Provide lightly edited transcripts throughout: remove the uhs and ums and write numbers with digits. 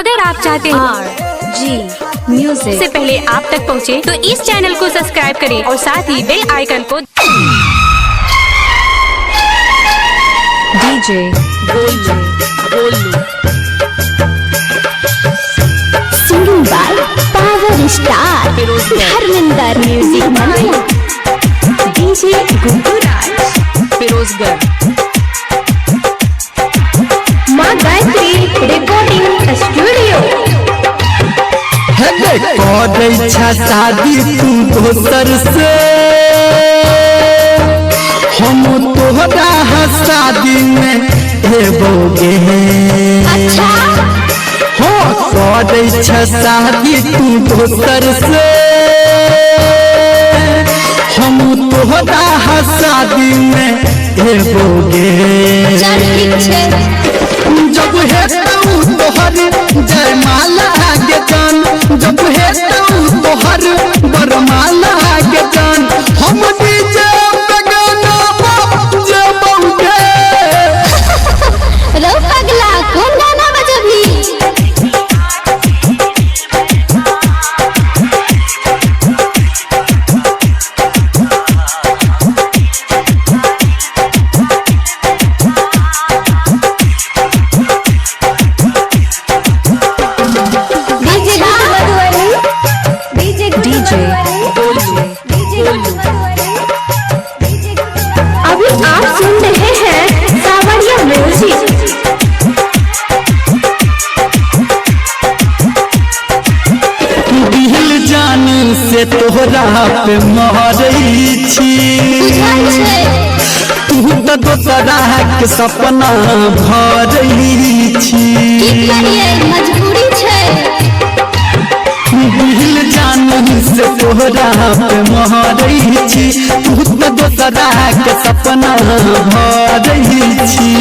अगर आप चाहते हैं RG म्यूजिक से पहले आप तक पहुंचे, तो इस चैनल को सब्सक्राइब करें और साथ ही बेल आइकन को DJ Golu singing by power star Dharmendra music Mandal DJ Gunduraj Firozgarh Maa Gayatri recording studio. इच्छा शादी तू दोसर से हम तोहरा शादी में हेबोगे। अच्छा हो कर इच्छा शादी तू दोसर से हम तोहरा शादी में हेबोगे। चल ठीक छे जब हेतौ तोहर जयमाला के जान, जब हेतौ तोहर बरमाला के जान, हम डीजे पे गाना बजाबोगे। रो पगला कौन गाना बजाबी? अभी आप सुन रहे हैं सावरिया म्यूजिक। दिल जान से तोहरा पे मरई छी, तू तो दोसरा के सपना भरई छी। मजबूरी छे दिल जान से तोहरा पे मरई छी, तू तो दोसरा के सपना भरई छी।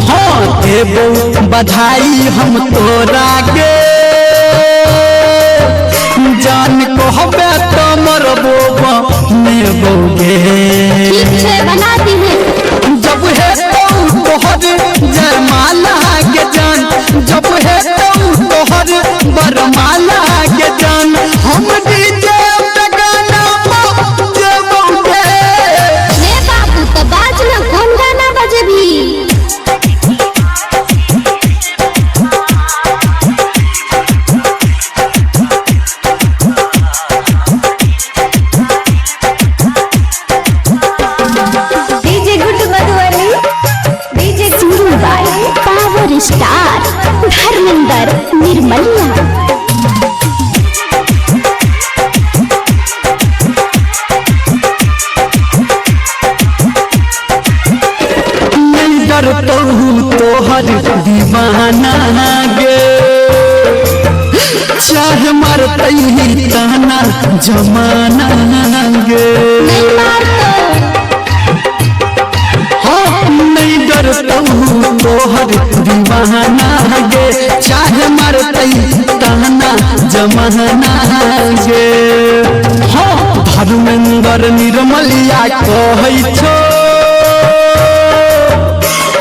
हाँ देबो बधाई हम तोरा के, जान को हबे तो मरबो बनेबोगे। ठीक छे बना दी है। जब हेतौ तोहर जयमाला के जान, जब हेतौ तोहर बरमाला के जान, हम डीजे पे गाना बजाबोगे। ले बाबू तो बाज ना कौन गाना बजेबी? DJ good Madhubani DJ singing by power star Dharmendra Nirmaliya. नहीं डरतो तोहर दीवाना गे, चाहे मरतै ताना जमाना गे। नहीं मार हाँ नहीं डरतो तोहर दीवाना गे, चाहे मरतै ताना जमाना गे। हाँ धर्मेंद्र निर्मलिया कहै छो,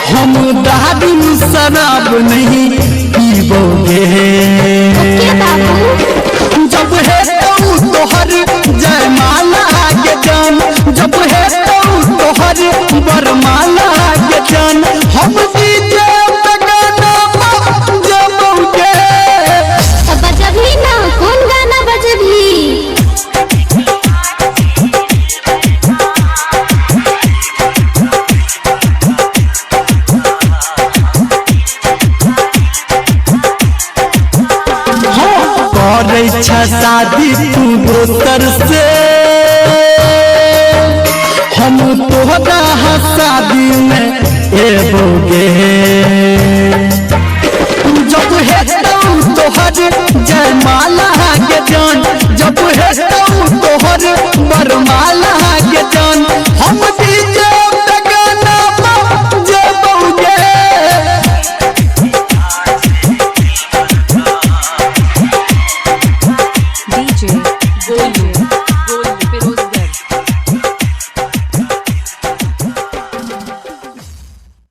हम दारू शराब नहीं पीबोगे। के बाबू जब हेतौ तोहर जयमाला के जान, जब हेतौ तोहर बरमाला के जान, हम डीजे पे गाना बजाबोगे। तो बजबी ना कौन गाना बजबी? कर इच्छा शादी तू दोसर से हम तोहरा शादी में एबोगे।